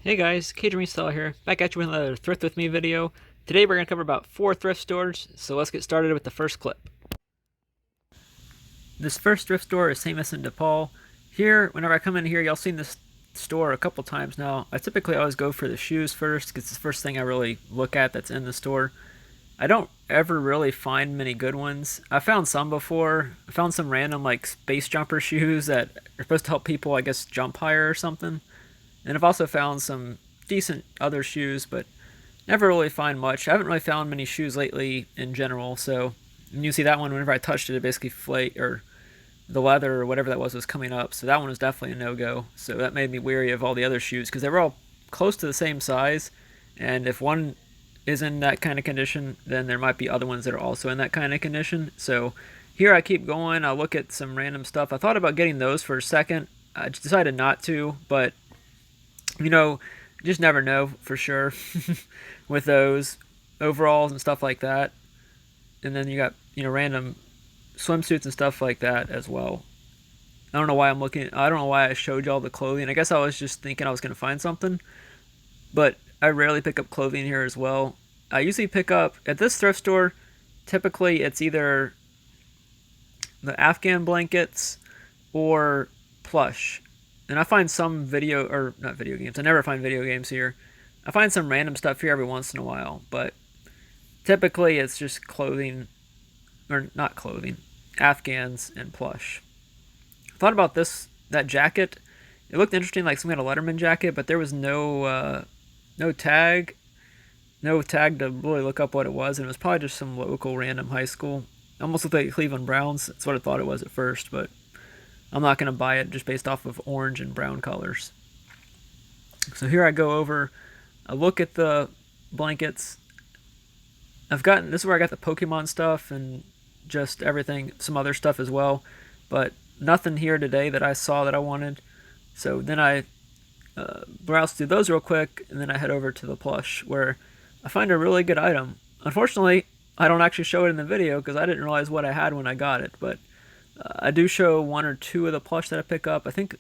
Hey guys, Cajun Reseller here, back at you with another Thrift With Me video. Today we're going to cover about 4 thrift stores, so let's get started with the first clip. This first thrift store is St. Vincent de Paul. Here, whenever I come in here, y'all seen this store a couple times now. I typically always go for the shoes first, because it's the first thing I really look at that's in the store. I don't ever really find many good ones. I found some before. I found some random like space jumper shoes that are supposed to help people, I guess, jump higher or something. And I've also found some decent other shoes, but never really find much. I haven't really found many shoes lately in general, so and you see that one, whenever I touched it, it basically flaked, or the leather or whatever that was coming up. So that one was definitely a no-go. So that made me weary of all the other shoes because they were all close to the same size. And if one is in that kind of condition, then there might be other ones that are also in that kind of condition. So here I keep going. I'll look at some random stuff. I thought about getting those for a second. I decided not to, but you know, you just never know for sure with those overalls and stuff like that. And then you got, random swimsuits and stuff like that as well. I don't know why I don't know why I showed y'all the clothing. I guess I was just thinking I was going to find something. But I rarely pick up clothing here as well. I usually pick up, at this thrift store, typically it's either the Afghan blankets or plush. And I find some not video games. I never find video games here. I find some random stuff here every once in a while, but typically it's just clothing, or not clothing, Afghans and plush. I thought about that jacket. It looked interesting, like some kind of Letterman jacket, but there was no tag, to really look up what it was, and it was probably just some local random high school. It almost looked like Cleveland Browns. That's what I thought it was at first, but I'm not going to buy it just based off of orange and brown colors. So here I go over, I look at the blankets. This is where I got the Pokemon stuff and just everything, some other stuff as well, but nothing here today that I saw that I wanted. So then I browse through those real quick, and then I head over to the plush, where I find a really good item. Unfortunately, I don't actually show it in the video because I didn't realize what I had when I got it, but I do show one or two of the plush that I pick up. I think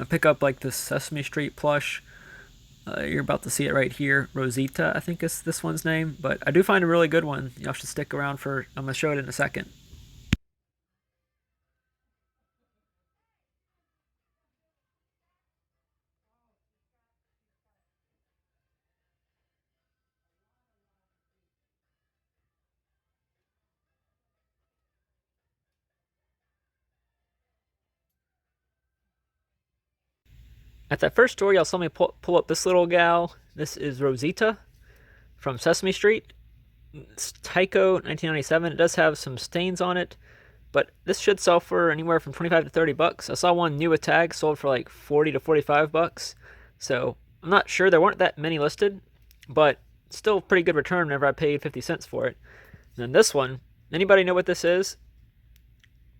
I pick up like the Sesame Street plush. You're about to see it right here. Rosita, I think is this one's name. But I do find a really good one. Y'all should stick around I'm going to show it in a second. At that first store, y'all saw me pull up this little gal. This is Rosita from Sesame Street. It's Tyco 1997. It does have some stains on it, but this should sell for anywhere from 25 to 30 bucks. I saw one new with tag sold for like 40 to 45 bucks. So I'm not sure, there weren't that many listed, but still pretty good return whenever I paid 50 cents for it. And then this one, anybody know what this is?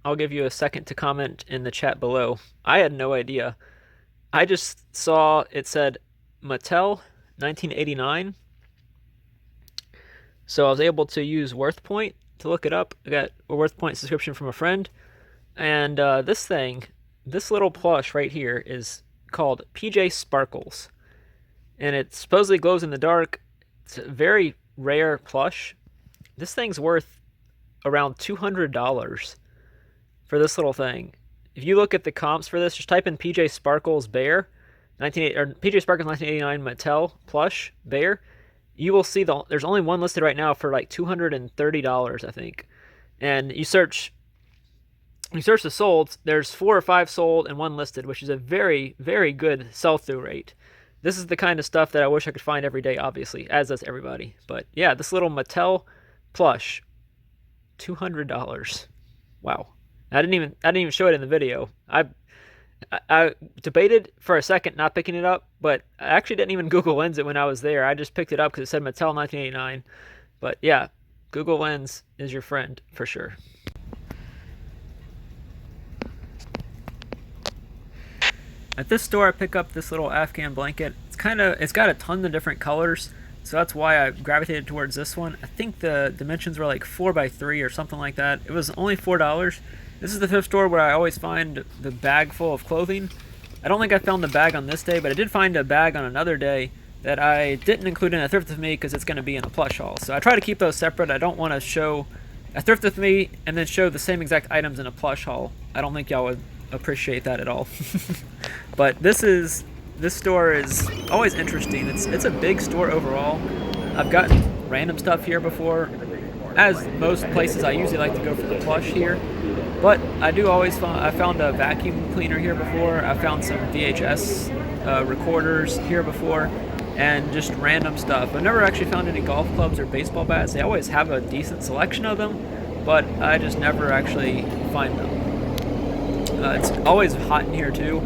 I'll give you a second to comment in the chat below. I had no idea. I just saw it said Mattel 1989. So I was able to use WorthPoint to look it up. I got a WorthPoint subscription from a friend. And this little plush right here is called PJ Sparkles. And it supposedly glows in the dark. It's a very rare plush. This thing's worth around $200 for this little thing. If you look at the comps for this, just type in PJ Sparkles Bear, PJ Sparkles 1989 Mattel plush bear. You will see there's only one listed right now for like $230, I think. And you search the solds, there's 4 or 5 sold and 1 listed, which is a very, very good sell-through rate. This is the kind of stuff that I wish I could find every day, obviously, as does everybody. But yeah, this little Mattel plush, $200. Wow. I didn't even show it in the video. I debated for a second not picking it up, but I actually didn't even Google Lens it when I was there. I just picked it up because it said Mattel 1989. But yeah, Google Lens is your friend for sure. At this store, I pick up this little Afghan blanket. It's got a ton of different colors, so that's why I gravitated towards this one. I think the dimensions were like 4x3 or something like that. It was only $4. This is the thrift store where I always find the bag full of clothing. I don't think I found the bag on this day, but I did find a bag on another day that I didn't include in a Thrift With Me because it's going to be in a plush haul. So I try to keep those separate. I don't want to show a Thrift With Me and then show the same exact items in a plush haul. I don't think y'all would appreciate that at all. But this store is always interesting. It's a big store overall. I've gotten random stuff here before. As most places, I usually like to go for the plush here. But I do always I found a vacuum cleaner here before. I found some VHS recorders here before, and just random stuff. I've never actually found any golf clubs or baseball bats. They always have a decent selection of them, but I just never actually find them. It's always hot in here too.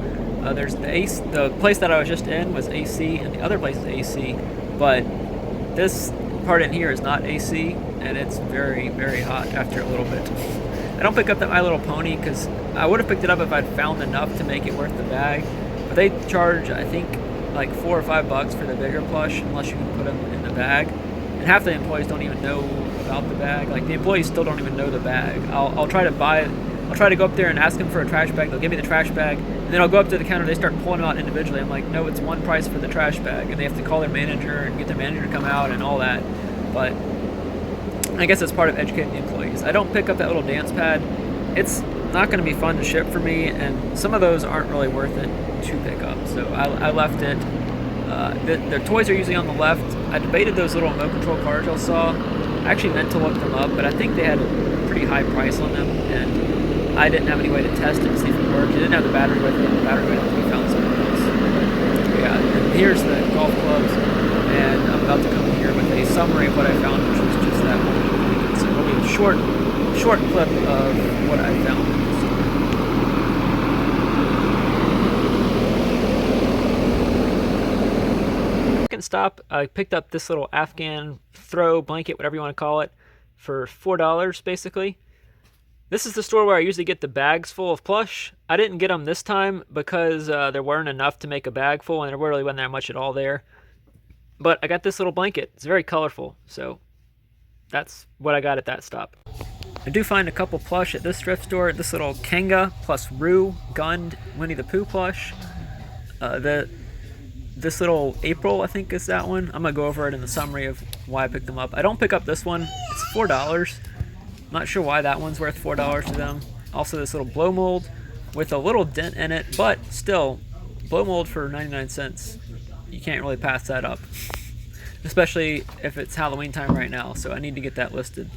There's the place that I was just in was AC, and the other place is AC, but this part in here is not AC, and it's very, very hot after a little bit. I don't pick up that My Little Pony because I would have picked it up if I'd found enough to make it worth the bag, but they charge, I think, like $4 or $5 for the bigger plush unless you can put them in the bag, and half the employees don't even know about the bag. Like, the employees still don't even know the bag. I'll try to buy it. I'll try to go up there and ask them for a trash bag. They'll give me the trash bag, and then I'll go up to the counter. They start pulling them out individually. I'm like, no, it's one price for the trash bag, and they have to call their manager and get their manager to come out and all that. But I guess it's part of educating the employees. I don't pick up that little dance pad. It's not going to be fun to ship for me, and some of those aren't really worth it to pick up. So I left it. The toys are usually on the left. I debated those little remote control cars y'all saw. I actually meant to look them up, but I think they had a pretty high price on them, and I didn't have any way to test it to see if it worked. It didn't have the battery with it. The battery would have to be found somewhere else. But yeah, and here's the golf clubs, and I'm about to come here with a summary of what I found, which was just that one. So it'll be a short clip of what I found in the store. Second stop, I picked up this little Afghan throw blanket, whatever you want to call it, for $4 basically. This is the store where I usually get the bags full of plush. I didn't get them this time because there weren't enough to make a bag full, and there really wasn't that much at all there. But I got this little blanket. It's very colorful, so that's what I got at that stop. I do find a couple plush at this thrift store. This little Kanga plus Roo Gund Winnie the Pooh plush. This little April, I think, is that one. I'm going to go over it in the summary of why I picked them up. I don't pick up this one. It's $4. Not sure why that one's worth $4 to them. Also, this little blow mold with a little dent in it, but still, blow mold for 99 cents. You can't really pass that up, especially if it's Halloween time right now, so I need to get that listed.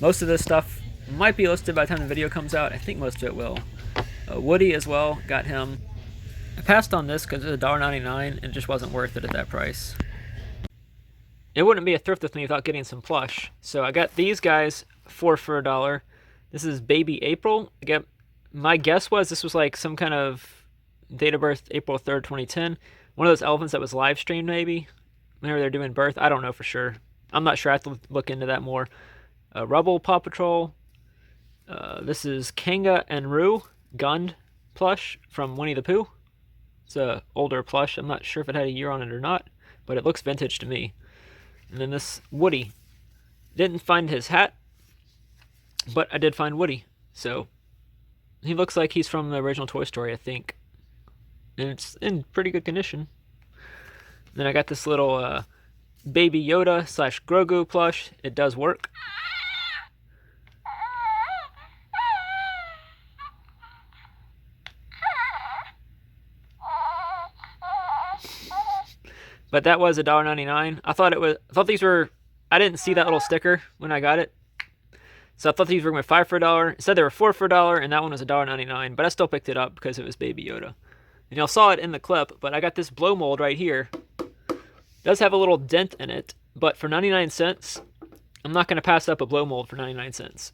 Most of this stuff might be listed by the time the video comes out. I think most of it will. Woody as well, got him. I passed on this because it's $1.99 and it just wasn't worth it at that price. It wouldn't be a thrift with me without getting some plush. So I got these guys for $1. This is Baby April. My guess was this was like some kind of date of birth, April 3rd, 2010. One of those elephants that was live streamed maybe. Whenever they're doing birth. I don't know for sure. I'm not sure. I have to look into that more. Rubble Paw Patrol. This is Kanga and Roo Gund plush from Winnie the Pooh. It's a older plush. I'm not sure if it had a year on it or not, but it looks vintage to me. And then this Woody. Didn't find his hat, but I did find Woody. So he looks like he's from the original Toy Story, I think. And it's in pretty good condition. Then I got this little Baby Yoda / Grogu plush. It does work. But that was $1.99. I thought these were, I didn't see that little sticker when I got it. So I thought these were going to be $5 for $1. It said they were $4 for $1, and that one was $1.99. But I still picked it up because it was Baby Yoda. And y'all saw it in the clip, but I got this blow mold right here. It does have a little dent in it, but for 99 cents, I'm not going to pass up a blow mold for 99 cents.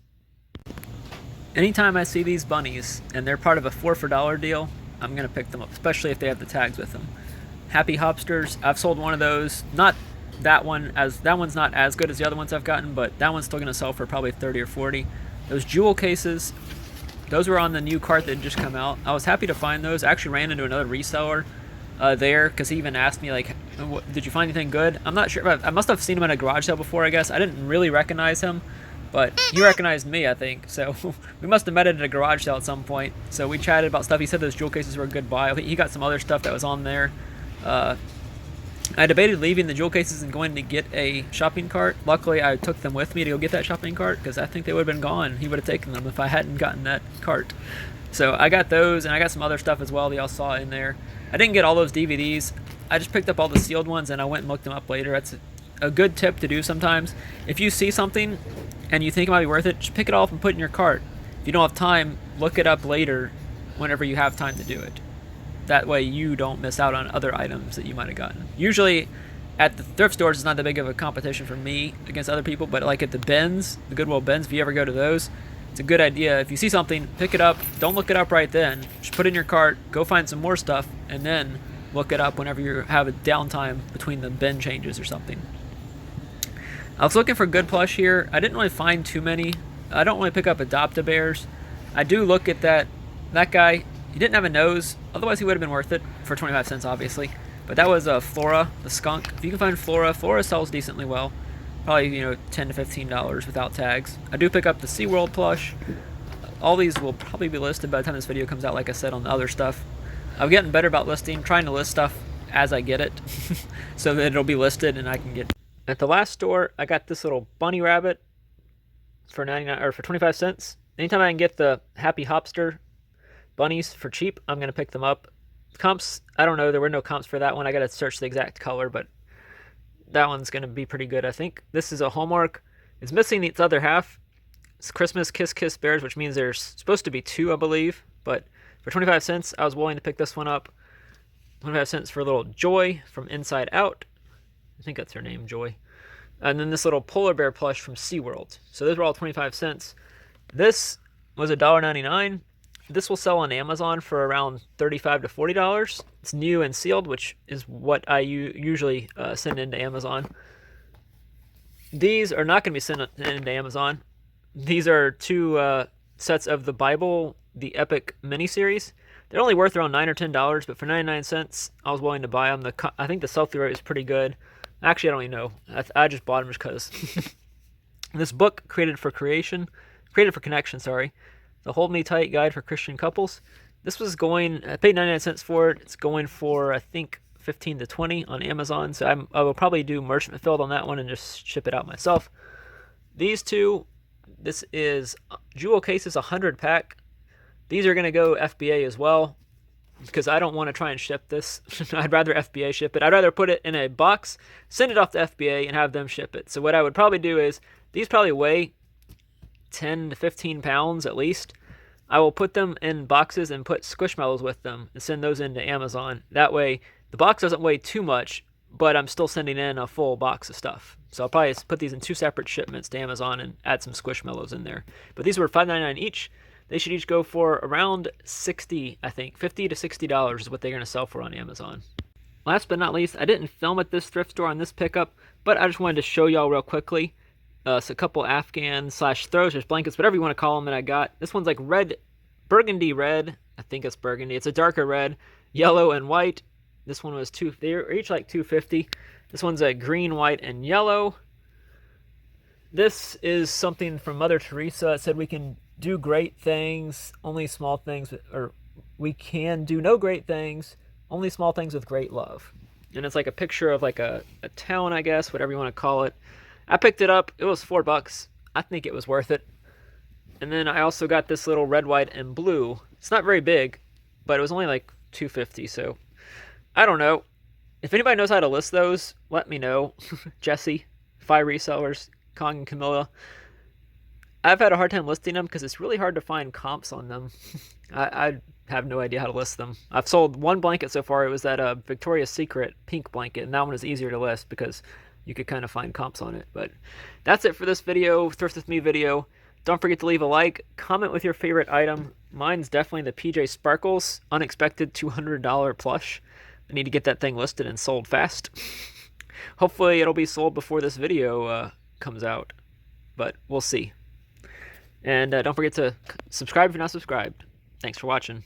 Anytime I see these bunnies, and they're part of a $4 for $1 deal, I'm going to pick them up, especially if they have the tags with them. Happy Hopsters, I've sold one of those. Not that one, as that one's not as good as the other ones I've gotten, but that one's still going to sell for probably 30 or 40. Those jewel cases, those were on the new cart that had just come out. I was happy to find those. I actually ran into another reseller there because he even asked me, like, did you find anything good? I'm not sure. I must have seen him at a garage sale before, I guess. I didn't really recognize him, but he recognized me, I think. So we must have met at a garage sale at some point. So we chatted about stuff. He said those jewel cases were a good buy. He got some other stuff that was on there. I debated leaving the jewel cases and going to get a shopping cart. Luckily, I took them with me to go get that shopping cart because I think they would have been gone. He would have taken them if I hadn't gotten that cart. So I got those, and I got some other stuff as well that y'all saw in there. I didn't get all those DVDs. I just picked up all the sealed ones, and I went and looked them up later. That's a good tip to do sometimes. If you see something and you think it might be worth it, just pick it off and put it in your cart. If you don't have time, look it up later whenever you have time to do it. That way you don't miss out on other items that you might have gotten. Usually at the thrift stores, it's not that big of a competition for me against other people, but like at the bins, the Goodwill bins, if you ever go to those, it's a good idea. If you see something, pick it up. Don't look it up right then. Just put it in your cart, go find some more stuff, and then look it up whenever you have a downtime between the bin changes or something. I was looking for good plush here. I didn't really find too many. I don't really pick up Adopt-A-Bears. I do look at that guy. He didn't have a nose, otherwise he would have been worth it for 25 cents, obviously. But that was Flora, the skunk. If you can find Flora sells decently well. Probably, $10 to $15 without tags. I do pick up the SeaWorld plush. All these will probably be listed by the time this video comes out, like I said, on the other stuff. I'm getting better about listing, trying to list stuff as I get it, so that it'll be listed and I can get. At the last store, I got this little bunny rabbit for 25 cents. Anytime I can get the Happy Hopster bunnies for cheap, I'm going to pick them up. Comps, I don't know. There were no comps for that one. I got to search the exact color, but that one's going to be pretty good, I think. This is a Hallmark. It's missing its other half. It's Christmas Kiss Kiss Bears, which means there's supposed to be two, I believe. But for 25 cents, I was willing to pick this one up. 25 cents for a little Joy from Inside Out. I think that's her name, Joy. And then this little polar bear plush from SeaWorld. So those were all 25 cents. This was $1.99. This will sell on Amazon for around $35 to $40. It's new and sealed, which is what I usually send into Amazon. These are not going to be sent into Amazon. These are two sets of the Bible, the Epic miniseries. They're only worth around $9 or $10, but for 99 cents, I was willing to buy them. I think the sell-through rate is pretty good. Actually, I don't even know. I just bought them just because. This book, created for connection, sorry. The Hold Me Tight Guide for Christian Couples. This was going, I paid 99 cents for it. It's going for, I think, 15 to 20 on Amazon. So I will probably do merchant fulfilled on that one and just ship it out myself. These two, this is jewel cases, 100 pack. These are going to go FBA as well because I don't want to try and ship this. I'd rather FBA ship it. I'd rather put it in a box, send it off to FBA, and have them ship it. So what I would probably do is, these probably weigh 10 to 15 pounds at least. I will put them in boxes and put squishmallows with them and send those into Amazon. That way the box doesn't weigh too much, but I'm still sending in a full box of stuff. So I'll probably put these in two separate shipments to Amazon and add some squishmallows in there. But these were $5.99 each. They should each go for around $60, I think. $50 to $60 is what they're going to sell for on Amazon. Last but not least, I didn't film at this thrift store on this pickup, but I just wanted to show y'all real quickly. So a couple Afghan / throws, there's blankets, whatever you want to call them, that I got. This one's like burgundy red. I think it's burgundy. It's a darker red, yellow, and white. This one was they're each like $2.50. This one's a green, white, and yellow. This is something from Mother Teresa. It said we can do great things, only small things, or we can do no great things, only small things with great love. And it's like a picture of like a town, I guess, whatever you want to call it. I picked it up. It was $4. I think it was worth it. And then I also got this little red, white, and blue. It's not very big, but it was only like $2.50. So I don't know. If anybody knows how to list those, let me know. Jesse, Fi Resellers, Kong, and Camilla. I've had a hard time listing them because it's really hard to find comps on them. I have no idea how to list them. I've sold one blanket so far. It was that Victoria's Secret pink blanket, and that one is easier to list because you could kind of find comps on it. But that's it for this video, Thrift With Me video. Don't forget to leave a like, comment with your favorite item. Mine's definitely the PJ Sparkles unexpected $200 plush. I need to get that thing listed and sold fast. Hopefully it'll be sold before this video comes out, but we'll see. And don't forget to subscribe if you're not subscribed. Thanks for watching.